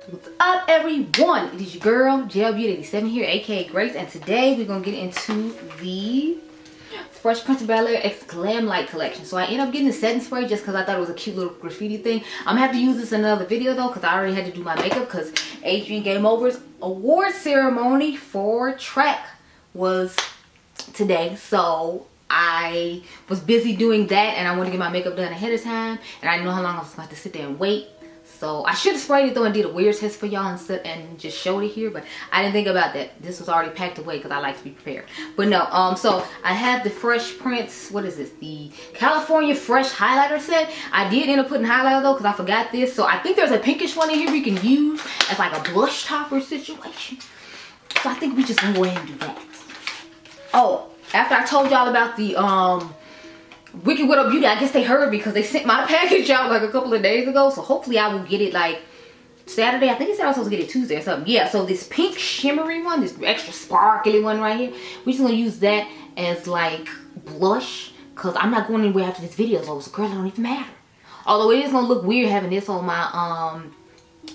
What's up, everyone? It is your girl Gelbeauty-QM here, aka Grace, and today we're gonna get into the Fresh Prince of Bel-Air X Glamlite collection. So I ended up getting the setting spray just because I thought it was a cute little graffiti thing. I'm gonna have to use this in another video though, because I already had to do my makeup because Adriangameover's award ceremony for track was today. So I was busy doing that and I wanted to get my makeup done ahead of time, and I didn't know how long I was going to have to sit there and wait. So I should have sprayed it though and did a weird test for y'all instead and just showed it here, but I didn't think about that. This was already packed away because I like to be prepared. But no, so I have the Fresh Prince, what is this? The California Fresh Highlighter set. I did end up putting highlighter though because I forgot this. So I think there's a pinkish one in here we can use as like a blush topper situation. So I think we just gonna go ahead and do that. Oh, after I told y'all about the Wicked Widow Beauty, I guess they heard because they sent my package out like a couple of days ago. So hopefully I will get it like Saturday. I think he said I was supposed to get it Tuesday or something. Yeah, so this pink shimmery one, this extra sparkly one right here, we're just gonna use that as like blush because I'm not going anywhere after this video. So girl, it don't even matter. Although it is gonna look weird having this on my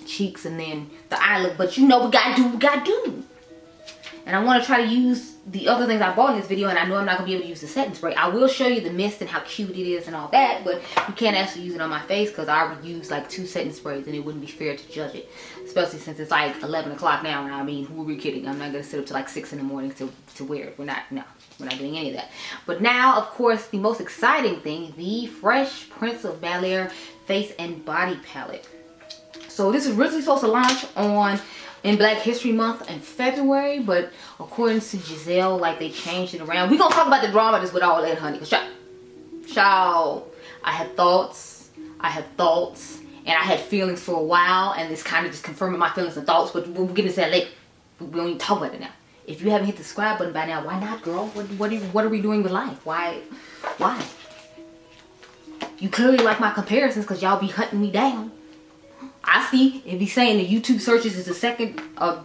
cheeks and then the eye look, but you know we gotta do what we gotta do. And I want to try to use the other things I bought in this video, and I know I'm not going to be able to use the setting spray. I will show you the mist and how cute it is and all that, but you can't actually use it on my face because I already used like 2 setting sprays and it wouldn't be fair to judge it. Especially since it's like 11 o'clock now, and I mean, who are we kidding? I'm not going to sit up to like 6 in the morning to wear it. We're not doing any of that. But now, of course, the most exciting thing, the Fresh Prince of Bel-Air Face and Body Palette. So this is originally supposed to launch in Black History Month in February, but according to Giselle, like they changed it around. We're gonna talk about the drama that's with all that, honey. Child, I had thoughts, and I had feelings for a while, and this kind of just confirming my feelings and thoughts, but we'll get into that later. We don't even talk about it now. If you haven't hit the subscribe button by now, why not, girl? What are we doing with life? Why? You clearly like my comparisons because y'all be hunting me down. I see it be saying the YouTube searches is the second,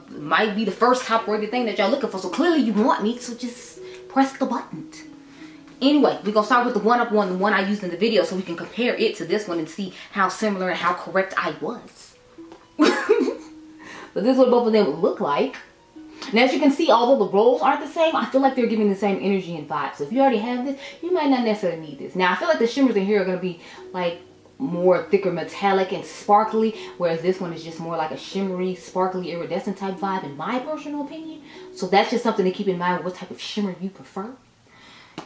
might be the first top rated thing that y'all looking for. So clearly you want me, so just press the button. Anyway, we're gonna start with the one-up one, the one I used in the video, so we can compare it to this one and see how similar and how correct I was. But this is what both of them look like. And as you can see, although the rolls aren't the same, I feel like they're giving the same energy and vibe. So if you already have this, you might not necessarily need this. Now I feel like the shimmers in here are gonna be like more thicker metallic and sparkly, whereas this one is just more like a shimmery sparkly iridescent type vibe in my personal opinion. So that's just something to keep in mind, what type of shimmer you prefer.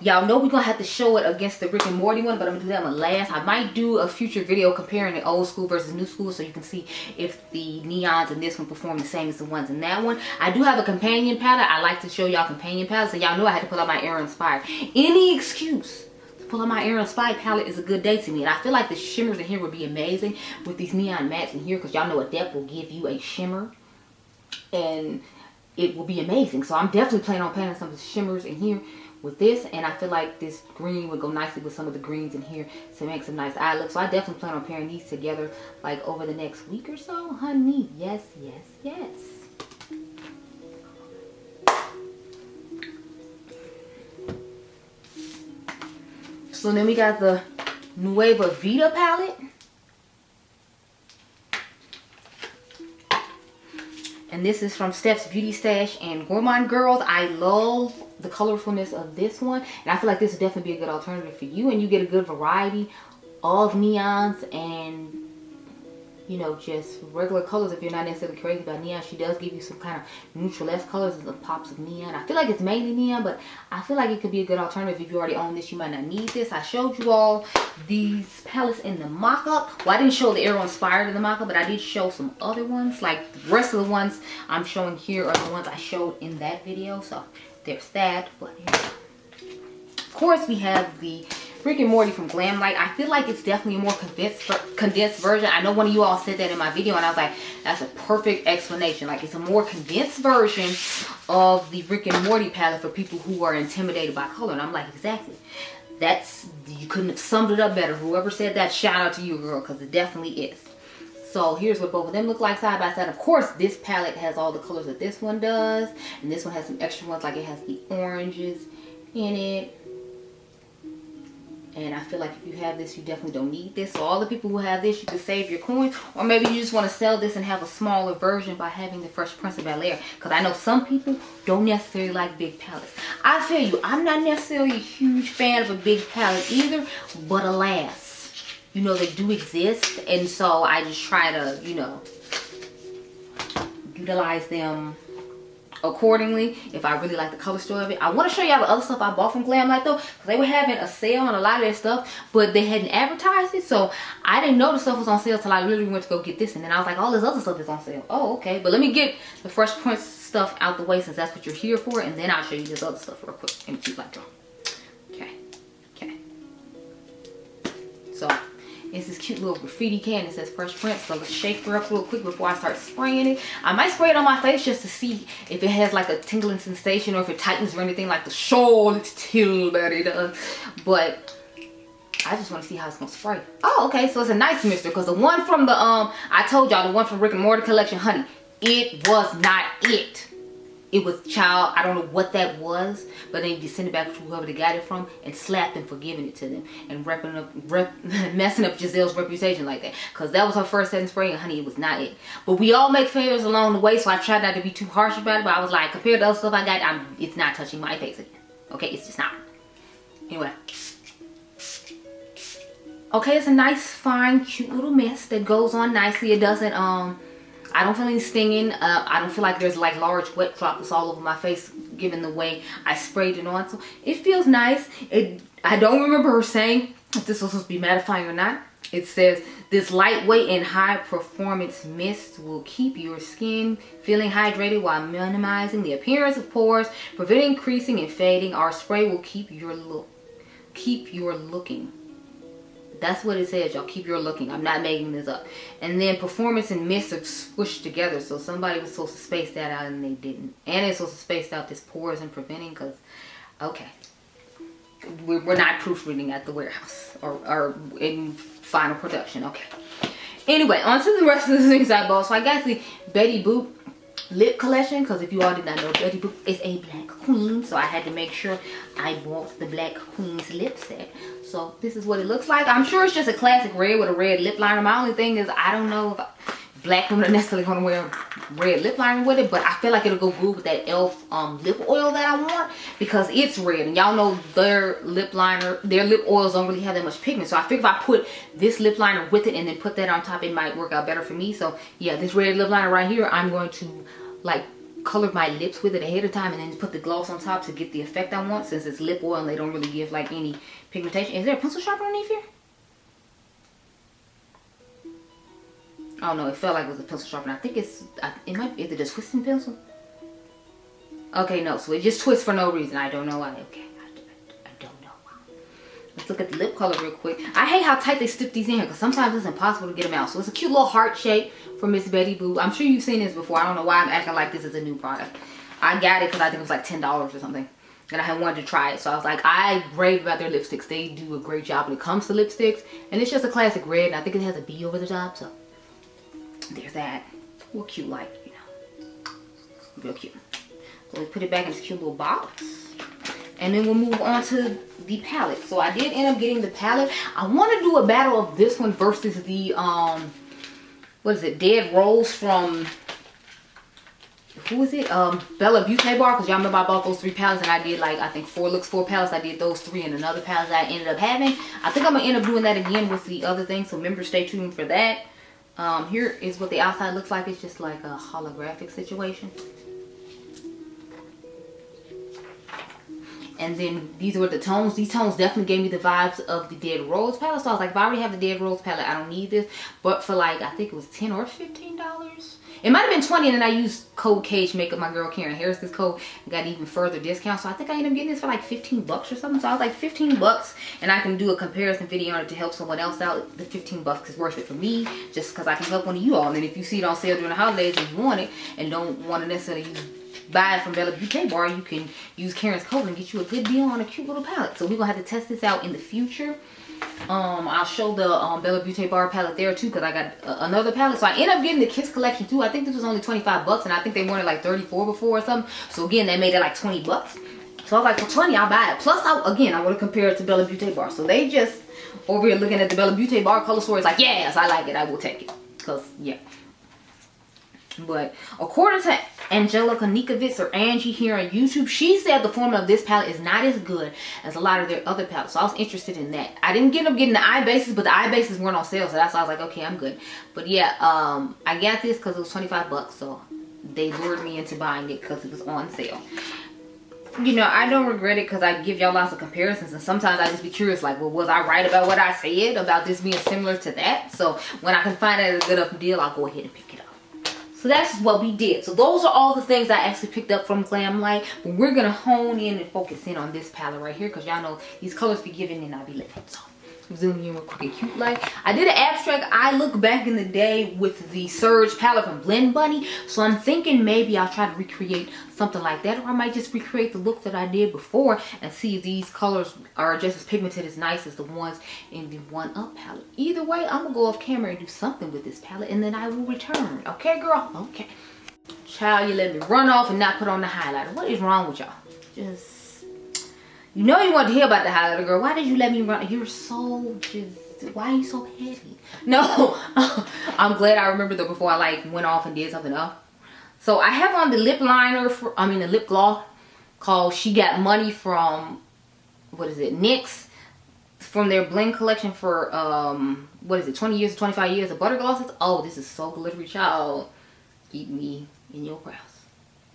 Y'all know we're gonna have to show it against the Rick and Morty one, but I'm gonna do that one last. I might do a future video comparing the old school versus new school so you can see if the neons in this one perform the same as the ones in that one. I do have a companion palette. I like to show y'all companion palettes, and y'all know I had to pull out my Air Inspired. Any excuse pull out my Air Inspired palette is a good day to me, and I feel like the shimmers in here would be amazing with these neon mattes in here because y'all know Adept will give you a shimmer and it will be amazing. So I'm definitely planning on pairing some of the shimmers in here with this, and I feel like this green would go nicely with some of the greens in here to make some nice eye looks. So I definitely plan on pairing these together like over the next week or so, honey. Yes. So then we got the Nueva Vida palette. And this is from Steph's Beauty Stash and Gourmand Girls. I love the colorfulness of this one. And I feel like this would definitely be a good alternative for you. And you get a good variety of neons and, you know, just regular colors if you're not necessarily crazy about neon. She does give you some kind of neutral-esque colors and some pops of neon. I feel like it's mainly neon, but I feel like it could be a good alternative. If you already own this, you might not need this. I showed you all these palettes in the mock-up. Well, I didn't show the Air Inspired in the mock-up, but I did show some other ones. Like the rest of the ones I'm showing here are the ones I showed in that video. So there's that. But of course, we have the Rick and Morty from Glamlite. I feel like it's definitely a more condensed version. I know one of you all said that in my video, and I was like, that's a perfect explanation. Like, it's a more condensed version of the Rick and Morty palette for people who are intimidated by color. And I'm like, exactly. You couldn't have summed it up better. Whoever said that, shout out to you, girl, because it definitely is. So here's what both of them look like side by side. Of course, this palette has all the colors that this one does, and this one has some extra ones, like it has the oranges in it. And I feel like if you have this, you definitely don't need this. So all the people who have this, you can save your coins. Or maybe you just want to sell this and have a smaller version by having the Fresh Prince of Bel-Air. Because I know some people don't necessarily like big palettes. I feel you, I'm not necessarily a huge fan of a big palette either. But alas, you know, they do exist. And so I just try to, you know, utilize them accordingly if I really like the color story of it. I want to show y'all the other stuff I bought from Glamlite though, because they were having a sale on a lot of their stuff, but they hadn't advertised it, so I didn't know the stuff was on sale till I literally went to go get this, and then I was like, all this other stuff is on sale. Oh, okay. But let me get the Fresh Prince stuff out the way since that's what you're here for, and then I'll show you this other stuff real quick. Let me keep like that. Okay. So it's this cute little graffiti can that says Fresh Prince. So let's shake her up real quick before I start spraying it. I might spray it on my face just to see if it has like a tingling sensation or if it tightens or anything like the Charlotte Tilbury does. But I just want to see how it's gonna spray. Oh, okay, so it's a nice mister, because the one from the I told y'all, the one from Rick and Morty collection, honey, it was not it. It was, child, I don't know what that was, but then you send it back to whoever they got it from and slap them for giving it to them and messing up Giselle's reputation like that. Because that was her first setting spray, and honey, it was not it. But we all make favors along the way, so I tried not to be too harsh about it. But I was like, compared to other stuff I got, it's not touching my face again. Okay, it's just not. Anyway. Okay, it's a nice, fine, cute little mist that goes on nicely. It doesn't, I don't feel any stinging. I don't feel like there's like large wet droplets all over my face given the way I sprayed it on. So it feels nice. I don't remember her saying if this was supposed to be mattifying or not. It says this lightweight and high performance mist will keep your skin feeling hydrated while minimizing the appearance of pores, preventing creasing and fading. Our spray will keep your looking. That's what it says, y'all. Keep your looking. I'm not making this up. And then performance and mist are squished together. So somebody was supposed to space that out and they didn't. And they're supposed to space out this pores and preventing, because, okay. We're not proofreading at the warehouse or in final production. Okay. Anyway, on to the rest of the things I bought. So I got the Betty Boop lip collection, because if you all did not know, Betty Boop is a black queen, so I had to make sure I bought the black queen's lip set. So this is what it looks like. I'm sure it's just a classic red with a red lip liner. My only thing is I don't know if black women are necessarily going to wear red lip liner with it, but I feel like it'll go good with that e.l.f. Lip oil that I want, because it's red, and y'all know their lip oils don't really have that much pigment. So I figure if I put this lip liner with it and then put that on top, it might work out better for me. So yeah, this red lip liner right here, I'm going to like color my lips with it ahead of time and then put the gloss on top to get the effect I want, since it's lip oil and they don't really give like any pigmentation. Is there a pencil sharpener underneath here? Oh no, it felt like it was a pencil sharpener. I think it might be, is it a twisting pencil? Okay, no, so it just twists for no reason. I don't know why. Okay, I don't know why. Let's look at the lip color real quick. I hate how tight they stick these in here, because sometimes it's impossible to get them out. So it's a cute little heart shape from Miss Betty Boop. I'm sure you've seen this before. I don't know why I'm acting like this is a new product. I got it because I think it was like $10 or something, and I had wanted to try it. So I was like, I rave about their lipsticks. They do a great job when it comes to lipsticks, and it's just a classic red, and I think it has a B over the top, so there's that. Real cute, like, you know, real cute. So we put it back in this cute little box, and then we'll move on to the palette. So I did end up getting the palette. I want to do a battle of this one versus the what is it, Dead Rose from, who is it, Bella Beaute Bar, because y'all remember I bought those 3 palettes, and I did like, I think 4 palettes. I did those 3 and another palette that I ended up having. I think I'm gonna end up doing that again with the other thing, so remember, stay tuned for that. Here is what the outside looks like. It's just like a holographic situation. And then these were the tones. These tones definitely gave me the vibes of the Dead Rose palette. So I was like, if I already have the Dead Rose palette, I don't need this. But for like, I think it was $10 or $15. It might have been 20, and then I used code Cage Makeup, my girl Karen Harris's code, and got even further discount. So I think I ended up getting this for like 15 bucks or something. So I was like, 15 bucks, and I can do a comparison video on it to help someone else out. The 15 bucks is worth it for me, just because I can help one of you all. And then if you see it on sale during the holidays and you want it and don't want to necessarily buy it from Bella Beaute Bar, you can use Karen's code and get you a good deal on a cute little palette. So we're gonna have to test this out in the future. I'll show the Bella Beaute Bar palette there too, because I got another palette. So I ended up getting the Kiss collection too. I think this was only 25 bucks, and I think they wanted like 34 before or something. So again, they made it like 20 bucks. So I was like, for 20, I'll buy it. Plus, again, I would have compared it to Bella Beaute Bar. So they just over here looking at the Bella Beaute Bar color story. It's like, yes, I like it. I will take it. Because, yeah. But according to Angelica Nikovitz or Angie here on YouTube, she said the formula of this palette is not as good as a lot of their other palettes. So I was interested in that. I didn't end up getting the eye bases, but the eye bases weren't on sale. So that's why I was like, okay, I'm good. But yeah, I got this because it was 25 bucks. So they lured me into buying it because it was on sale. You know, I don't regret it because I give y'all lots of comparisons. And sometimes I just be curious, like, well, was I right about what I said about this being similar to that? So when I can find it at a good enough deal, I'll go ahead and pick it up. So that's what we did. So those are all the things I actually picked up from Glamlite. But we're going to hone in and focus in on this palette right here. Because y'all know these colors be giving and I be living. So zoom in real quick and cute like. I did an abstract eye look back in the day with the Surge palette from Blend Bunny. So I'm thinking maybe I'll try to recreate something like that. Or I might just recreate the look that I did before and see if these colors are just as pigmented as nice as the ones in the One Up palette. Either way, I'm going to go off camera and do something with this palette and then I will return. Okay, girl? Okay. Child, you let me run off and not put on the highlighter. What is wrong with y'all? Just... You know you want to hear about the highlighter, girl. Why did you let me run? You're so just... Why are you so heavy? No. I'm glad I remembered though before I like went off and did something else. So I have on the lip liner, the lip gloss called She Got Money from, what is it, NYX. From their blend collection for, 20 years, 25 years of butter glosses. Oh, this is so glittery, child. Keep me in your brows.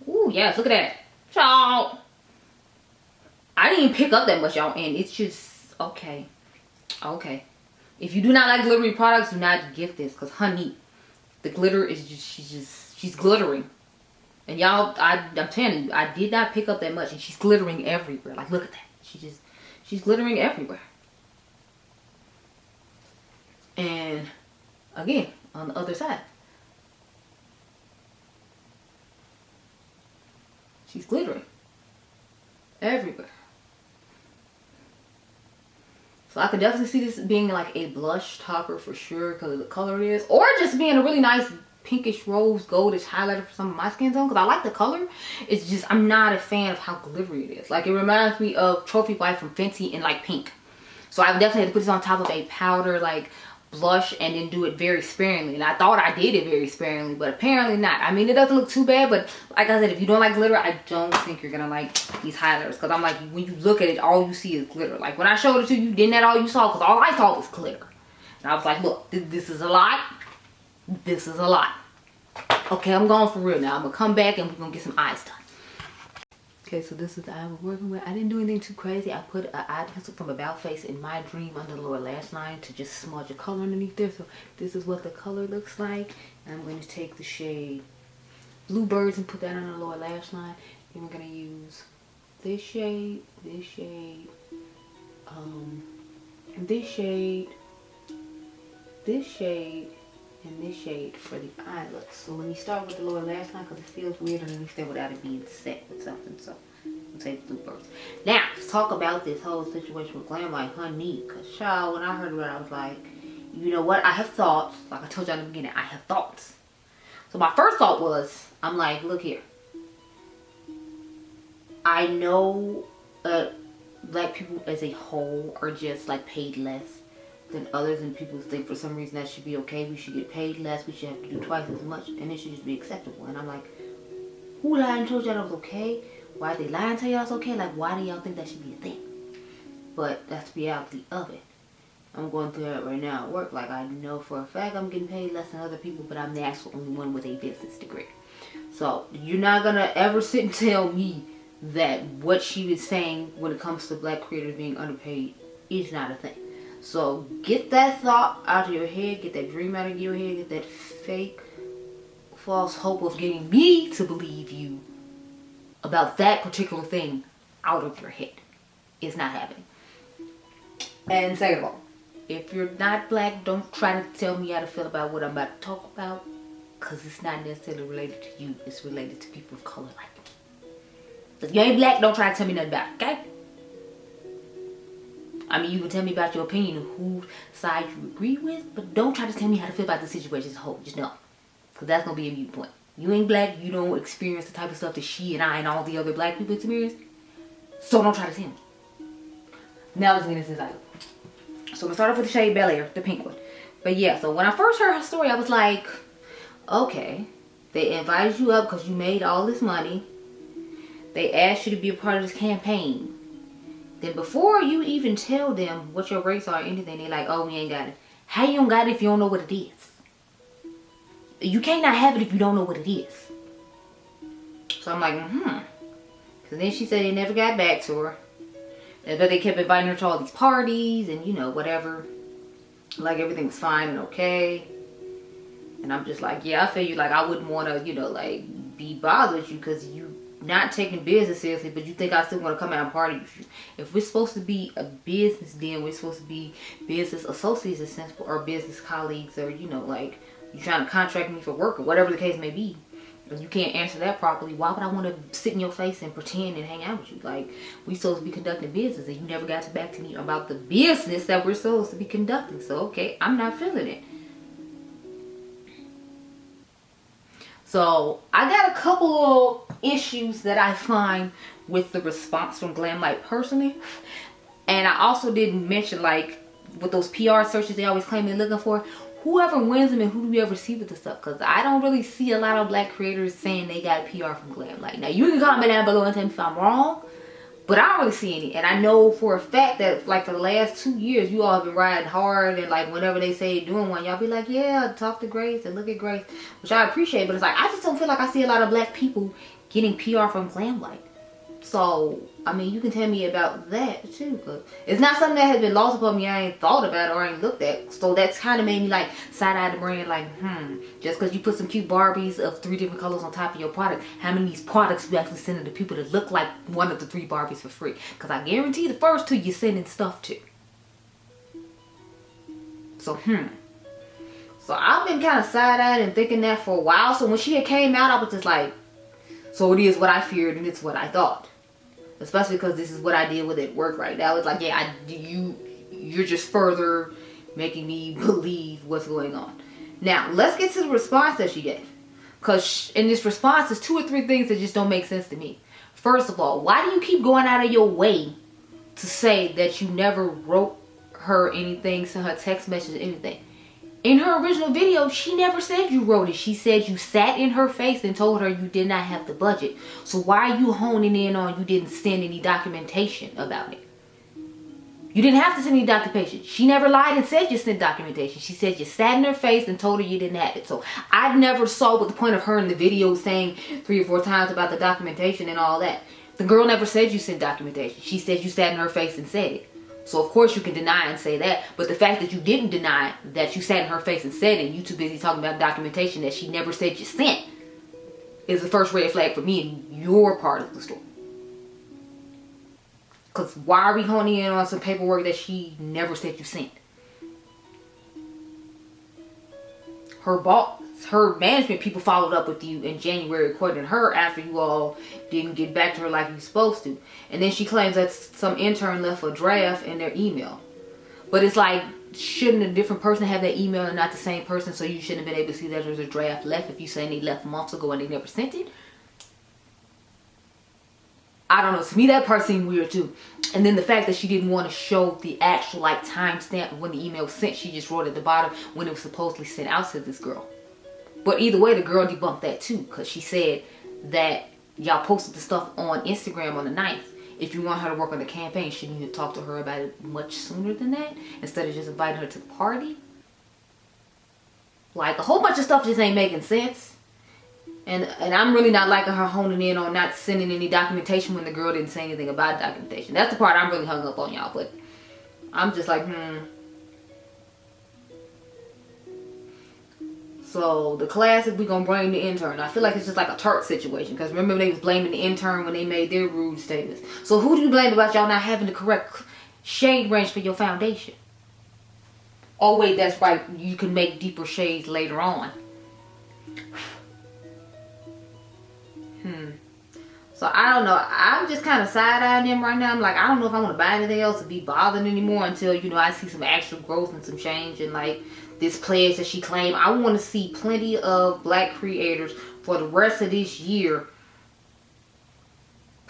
Ooh, yes, look at that. Child. I didn't even pick up that much, y'all, and it's just, okay. Okay. If you do not like glittery products, do not get this, because, honey, the glitter is just, she's glittering. And y'all, I'm telling you, I did not pick up that much, and she's glittering everywhere. Like, look at that. She's glittering everywhere. And, again, on the other side. She's glittering everywhere. So I could definitely see this being like a blush topper for sure because of the color it is. Or just being a really nice pinkish rose goldish highlighter for some of my skin tone because I like the color. It's just I'm not a fan of how glittery it is. Like it reminds me of Trophy White from Fenty in like pink. So I definitely had to put this on top of a powder like blush and then do it very sparingly. And I thought I did it very sparingly, but apparently not. I mean, it doesn't look too bad, but like I said, if you don't like glitter, I don't think you're gonna like these highlighters because I'm like, when you look at it, all you see is glitter. Like when I showed it to you, didn't that all you saw? Because all I saw was glitter. And I was like, look, this is a lot. This is a lot. Okay, I'm going for real now. I'm gonna come back and we're gonna get some eyes done. Okay, so this is the eye we're working with. I didn't do anything too crazy. I put an eye pencil from About Face in My Dream under the lower lash line to just smudge a color underneath there. So this is what the color looks like. And I'm going to take the shade Bluebirds and put that on the lower lash line. Then we're going to use this shade, this shade, this shade, this shade, and this shade for the eye look. So let me start with the lower lash line because it feels weird underneath there without it being set with something. So we'll take Bluebirds. Now, let's talk about this whole situation with Glamlite, honey. Because, child, when I heard about it, I was like, you know what? I have thoughts. Like I told y'all in the beginning, I have thoughts. So my first thought was, I'm like, look here. I know black people as a whole are just like paid less than others, and people think for some reason that should be okay. We should get paid less. We should have to do twice as much, and it should just be acceptable. And I'm like, who lied and told y'all that was okay? Why did they lie and tell y'all it's okay? Like, why do y'all think that should be a thing? But that's the reality of it. I'm going through that right now at work. Like, I know for a fact I'm getting paid less than other people, but I'm the actual only one with a business degree. So you're not gonna ever sit and tell me that what she was saying when it comes to black creators being underpaid is not a thing. So get that thought out of your head, get that dream out of your head, get that fake false hope of getting me to believe you about that particular thing out of your head. It's not happening. And second of all, if you're not black, don't try to tell me how to feel about what I'm about to talk about, because it's not necessarily related to you. It's related to people of color like me. If you ain't black, don't try to tell me nothing about it, okay? I mean, you can tell me about your opinion of whose side you agree with, but don't try to tell me how to feel about the situation as a whole. Just know. Because that's going to be a mute point. You ain't black, you don't experience the type of stuff that she and I and all the other black people experience. So don't try to tell me. Now let's get into this item. So I'm gonna start off with the shade Bel Air, the pink one. But yeah, so when I first heard her story, I was like, okay, they invited you up because you made all this money. They asked you to be a part of this campaign. Then before you even tell them what your rates are or anything, they're like, oh, we ain't got it. How you don't got it if you don't know what it is? You can't not have it if you don't know what it is. So I'm like, So then she said they never got back to her. But they kept inviting her to all these parties and, you know, whatever. Like, everything was fine and okay. And I'm just like, yeah, I feel you. Like, I wouldn't want to, you know, like, be bothered with you because you not taking business seriously, but you think I still want to come out and party with you. If we're supposed to be a business, then we're supposed to be business associates, in sense, or business colleagues, or, you know, like, you trying to contract me for work or whatever the case may be. If you can't answer that properly, why would I want to sit in your face and pretend and hang out with you? Like, we supposed to be conducting business and you never got back to me about the business that we're supposed to be conducting. So, okay, I'm not feeling it. So, I got a couple of issues that I find with the response from Glamlite personally. And I also didn't mention, like, with those PR searches they always claim they're looking for. Whoever wins them and who do we ever see with this stuff? Because I don't really see a lot of black creators saying they got PR from Glamlite. Now, you can comment down below and tell me if I'm wrong. But I don't really see any. And I know for a fact that, like, for the last 2 years, you all have been riding hard. And, like, whenever they say doing one, y'all be like, yeah, talk to Grace and look at Grace. Which I appreciate. But it's like, I just don't feel like I see a lot of black people getting PR from Glamlite. So, I mean, you can tell me about that too, but it's not something that has been lost upon me. I ain't thought about it or ain't looked at. So that's kind of made me like side-eye the brand, like, just because you put some cute Barbies of 3 different colors on top of your product, how many of these products you actually sending to people that look like one of the 3 Barbies for free? Because I guarantee the first 2 you're sending stuff to. So, So I've been kind of side-eyed and thinking that for a while. So when she had came out, I was just like, so it is what I feared and it's what I thought. Especially because this is what I deal with at work right now. It's like, yeah, you're just further making me believe what's going on. Now, let's get to the response that she gave. Because in this response, there's 2 or 3 things that just don't make sense to me. First of all, why do you keep going out of your way to say that you never wrote her anything, sent her text message, anything? In her original video, she never said you wrote it. She said you sat in her face and told her you did not have the budget. So why are you honing in on you didn't send any documentation about it? You didn't have to send any documentation. She never lied and said you sent documentation. She said you sat in her face and told her you didn't have it. So I never saw what the point of her in the video saying 3 or 4 times about the documentation and all that. The girl never said you sent documentation. She said you sat in her face and said it. So of course you can deny and say that, but the fact that you didn't deny that you sat in her face and said it, and you too busy talking about documentation that she never said you sent, is the first red flag for me and your part of the story. Because why are we honing in on some paperwork that she never said you sent? Her management people followed up with you in January, according to her, after you all didn't get back to her like you supposed to. And then she claims that some intern left a draft in their email. But it's like, shouldn't a different person have that email and not the same person? So you shouldn't have been able to see that there's a draft left if you saying they left months ago and they never sent it? I don't know. To me, that part seemed weird too. And then the fact that she didn't want to show the actual like timestamp when the email was sent. She just wrote at the bottom when it was supposedly sent out to this girl. But either way, the girl debunked that too, because she said that y'all posted the stuff on Instagram on the 9th. If you want her to work on the campaign, shouldn't you talk to her about it much sooner than that? Instead of just inviting her to the party? Like, a whole bunch of stuff just ain't making sense. And I'm really not liking her honing in on not sending any documentation when the girl didn't say anything about documentation. That's the part I'm really hung up on, y'all. But I'm just like, So the classic, we gonna blame the intern. I feel like it's just like a tart situation. Because remember they was blaming the intern when they made their rude statements. So who do you blame about y'all not having the correct shade range for your foundation? Oh wait, that's right. You can make deeper shades later on. So I don't know. I'm just kind of side-eyeing them right now. I'm like, I don't know if I want to buy anything else to be bothered anymore until, you know, I see some actual growth and some change and like this pledge that she claimed. I want to see plenty of black creators for the rest of this year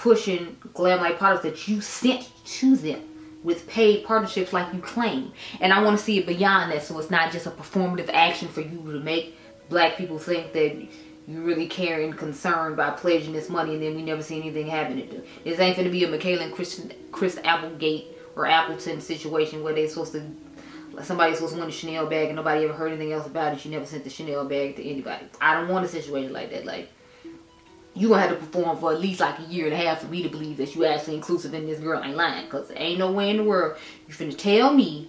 pushing Glamlite products that you sent to them with paid partnerships like you claim. And I want to see it beyond that, so it's not just a performative action for you to make black people think that you really care and concerned by pledging this money, and then we never see anything happen to do. This ain't gonna be a Michaela and Chris Applegate or Appleton situation where they supposed to, somebody's supposed to win a Chanel bag and nobody ever heard anything else about it. You never sent the Chanel bag to anybody. I don't want a situation like that. Like, you gonna have to perform for at least like a year and a half for me to believe that you actually inclusive in this girl ain't lying. Cause there ain't no way in the world you finna tell me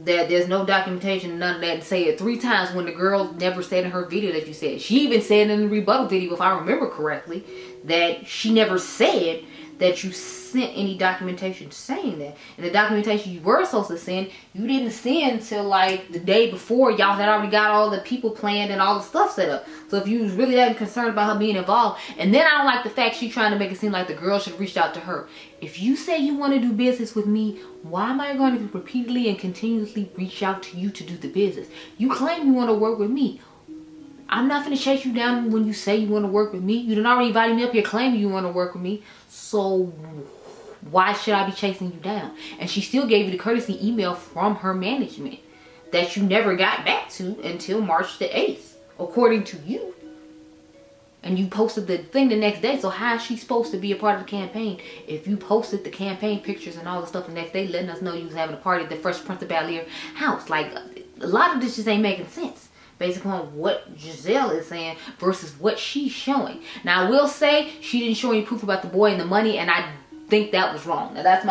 that there's no documentation and none of that, and say it 3 times when the girl never said in her video that you said. She even said in the rebuttal video, if I remember correctly, that she never said that you sent any documentation saying that. And the documentation you were supposed to send, you didn't send till like the day before y'all had already got all the people planned and all the stuff set up. So if you was really that concerned about her being involved, and then I don't like the fact she trying to make it seem like the girl should have reached out to her. If you say you want to do business with me, why am I going to repeatedly and continuously reach out to you to do the business? You claim you want to work with me. I'm not going to chase you down when you say you want to work with me. You done already invited me up here claiming you want to work with me. So why should I be chasing you down? And she still gave you the courtesy email from her management that you never got back to until March the 8th, according to you. And you posted the thing the next day. So how is she supposed to be a part of the campaign if you posted the campaign pictures and all the stuff the next day, letting us know you was having a party at the Fresh Prince of Bel-Air house? Like, a lot of this just ain't making sense based upon what Giselle is saying versus what she's showing. Now, I will say she didn't show any proof about the boy and the money, and I think that was wrong. Now, that's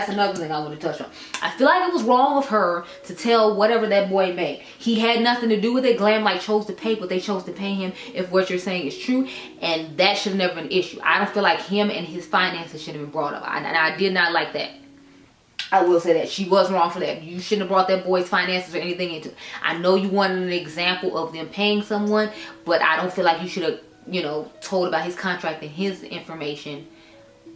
another thing I want to touch on. I feel like it was wrong of her to tell whatever that boy made. He had nothing to do with it. Glamlite chose to pay what they chose to pay him, if what you're saying is true, and that should have never been an issue. I don't feel like him and his finances should have been brought up. I did not like that. I will say that she was wrong for that. You shouldn't have brought that boy's finances or anything into it. I know you wanted an example of them paying someone, but I don't feel like you should have, you know, told about his contract and his information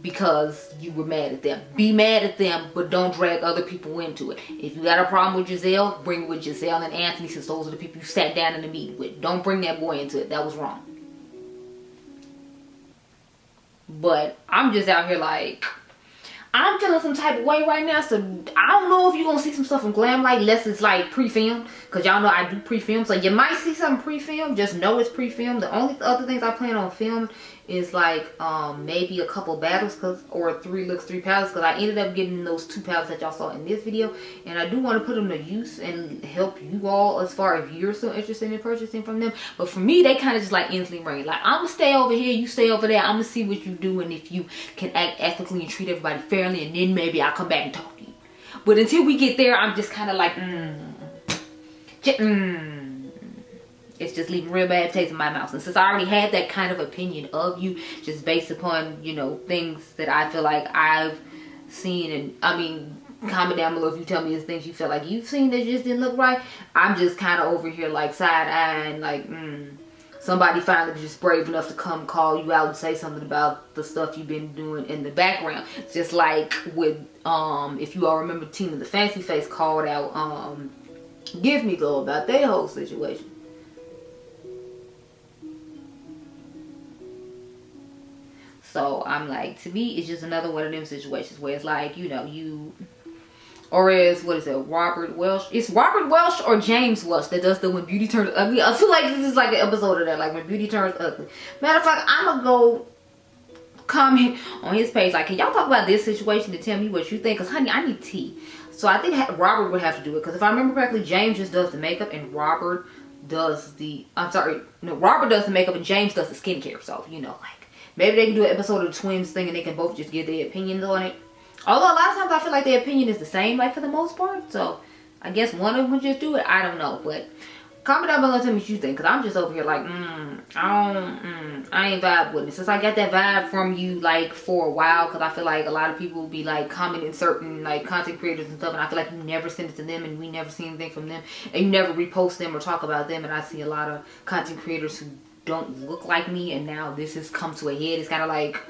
because you were mad at them. Be mad at them, but don't drag other people into it. If you got a problem with Giselle, bring it with Giselle and Anthony, since those are the people you sat down in the meeting with. Don't bring that boy into it. That was wrong. But I'm just out here like, I'm feeling some type of way right now, so I don't know if you're going to see some stuff from Glamlite unless it's like pre-filmed, because y'all know I do pre-film, so you might see something pre-filmed. Just know it's pre-filmed. The only other things I plan on filming is like maybe a couple battles or 3 looks, 3 palettes, because I ended up getting those 2 palettes that y'all saw in this video, and I do want to put them to use and help you all as far as you're so interested in purchasing from them. But for me, they kind of just like instantly ring. Like, I'm gonna stay over here, you stay over there. I'm gonna see what you do and if you can act ethically and treat everybody fairly, and then maybe I'll come back and talk to you. But until we get there, I'm just kind of like it's just leaving real bad taste in my mouth. And since I already had that kind of opinion of you, just based upon, you know, things that I feel like I've seen, and I mean, comment down below if you tell me the things you feel like you've seen that just didn't look right. I'm just kind of over here like side-eyeing, like, somebody finally was just brave enough to come call you out and say something about the stuff you've been doing in the background. Just like with, if you all remember, Tina the Fancy Face called out Give Me Glow about their whole situation. So I'm like, to me, it's just another one of them situations where it's like, you know, or is, what is it, Robert Welsh? It's Robert Welsh or James Welsh that does the When Beauty Turns Ugly. I feel like this is like an episode of that, like When Beauty Turns Ugly. Matter of fact, I'm gonna go comment on his page, like, can y'all talk about this situation to tell me what you think? Because, honey, I need tea. So I think Robert would have to do it, because if I remember correctly, James just does the makeup and Robert does the, Robert does the makeup and James does the skincare. So, you know, like, maybe they can do an episode of the twins thing and they can both just give their opinions on it. Although a lot of times I feel like their opinion is the same, like, for the most part. So I guess one of them would just do it. I don't know. But comment down below and tell me what you think. Because I'm just over here like, I ain't vibe with it. Since I got that vibe from you, like, for a while. Because I feel like a lot of people will be, like, commenting certain, like, content creators and stuff. And I feel like you never send it to them and we never see anything from them. And you never repost them or talk about them. And I see a lot of content creators who don't look like me, and now this has come to a head. It's kind of like,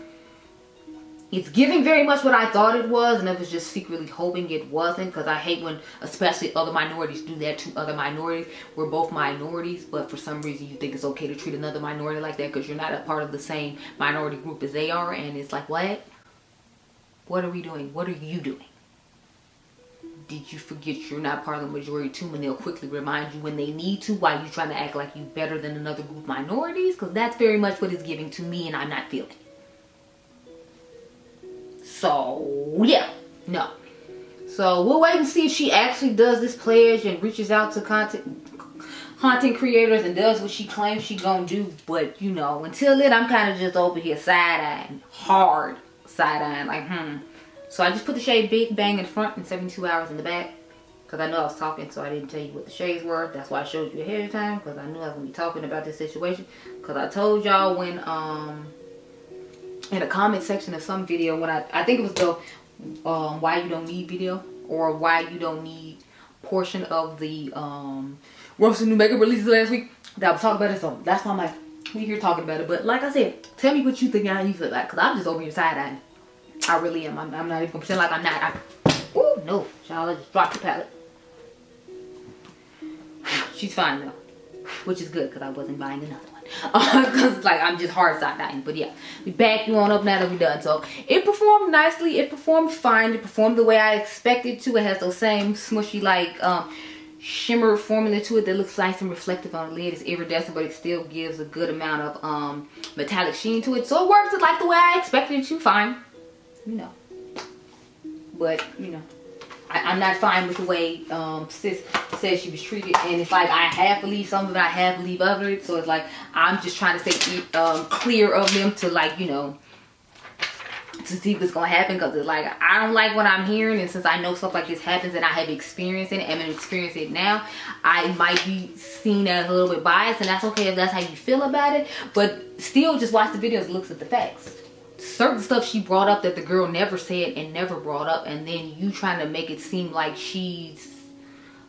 it's giving very much what I thought it was, and I was just secretly hoping it wasn't, because I hate when especially other minorities do that to other minorities. We're both minorities, but for some reason you think it's okay to treat another minority like that because you're not a part of the same minority group as they are. And it's like, what are we doing? What are you doing? Did you forget you're not part of the majority too, and they'll quickly remind you when they need to, while you trying to act like you better than another group of minorities? Because that's very much what it's giving to me, and I'm not feeling it. So yeah, no. So we'll wait and see if she actually does this pledge and reaches out to content creators and does what she claims she gonna do. But you know, until then, I'm kind of just over here side-eyeing, hard side-eyeing, like So I just put the shade Big Bang in front and 72 Hours in the back, because I know I was talking, so I didn't tell you what the shades were. That's why I showed you ahead of time, because I knew I was gonna be talking about this situation. Because I told y'all when in a comment section of some video, when I think it was the why you don't need video, or why you don't need portion of the roasted new makeup releases last week, that I was talking about it. So that's why I'm like, we here talking about it. But like I said, tell me what you think and how you feel like, because I'm just over here side-eyeing. I really am. I'm not even gonna pretend like I'm not. Oh no, y'all, I just dropped the palette. She's fine though, which is good, because I wasn't buying another one. Because like I'm just hard side-eyeing. But yeah, we back you on up now that we're done. So it performed nicely. It performed fine. It performed the way I expected to. It has those same smushy like shimmer formula to it that looks nice and reflective on the lid. It's iridescent, but it still gives a good amount of metallic sheen to it. So it works like the way I expected it to. Fine, you know. But you know, I'm not fine with the way sis said she was treated, and it's like I half believe some of it, I half believe other it. So it's like I'm just trying to stay clear of them to, like, you know, to see what's gonna happen, because it's like I don't like what I'm hearing, and since I know stuff like this happens and I have experienced it and I'm experiencing it now, I might be seen as a little bit biased, and that's okay if that's how you feel about it. But still, just watch the videos, looks at the facts. Certain stuff she brought up that the girl never said and never brought up, and then you trying to make it seem like she's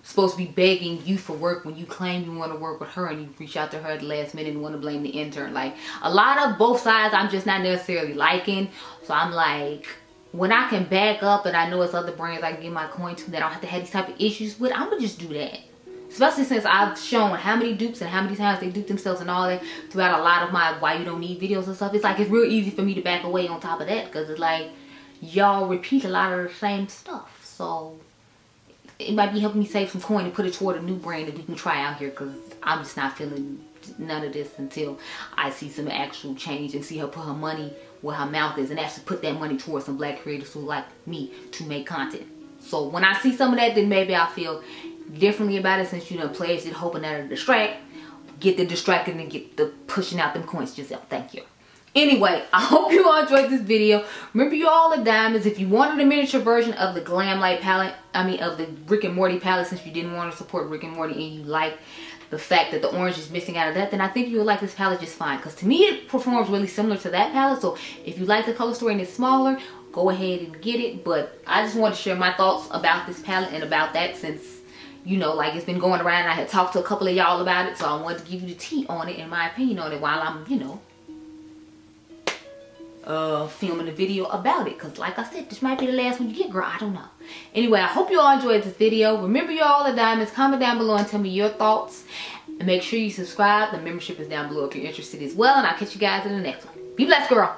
supposed to be begging you for work when you claim you want to work with her, and you reach out to her at the last minute and want to blame the intern. Like, a lot of both sides I'm just not necessarily liking. So I'm like, when I can back up and I know it's other brands I can give my coin to that I don't have to have these type of issues with, I'm gonna just do that. Especially since I've shown how many dupes and how many times they dupe themselves and all that throughout a lot of my why you don't need videos and stuff. It's like, it's real easy for me to back away on top of that, because it's like y'all repeat a lot of the same stuff. So it might be helping me save some coin and put it toward a new brand that we can try out here, because I'm just not feeling none of this until I see some actual change and see her put her money where her mouth is and actually put that money towards some black creators who like me to make content. So when I see some of that, then maybe I'll feel differently about it, since you done pledged it hoping that it'll distract. Get the distracted and get the pushing out them coins yourself. Thank you. Anyway, I hope you all enjoyed this video. Remember, you all are diamonds. If you wanted a miniature version of the Glamlite palette, of the Rick and Morty palette, since you didn't want to support Rick and Morty and you like the fact that the orange is missing out of that, then I think you would like this palette just fine, because to me it performs really similar to that palette. So if you like the color story and it's smaller, go ahead and get it. But I just want to share my thoughts about this palette and about that, since, you know, like, it's been going around. I had talked to a couple of y'all about it, so I wanted to give you the tea on it and my opinion on it while I'm, you know, filming a video about it, because like I said, this might be the last one you get, girl. I don't know. Anyway, I hope you all enjoyed this video. Remember, you all are diamonds. Comment down below and tell me your thoughts, and make sure you subscribe. The membership is down below if you're interested as well, and I'll catch you guys in the next one. Be blessed, girl.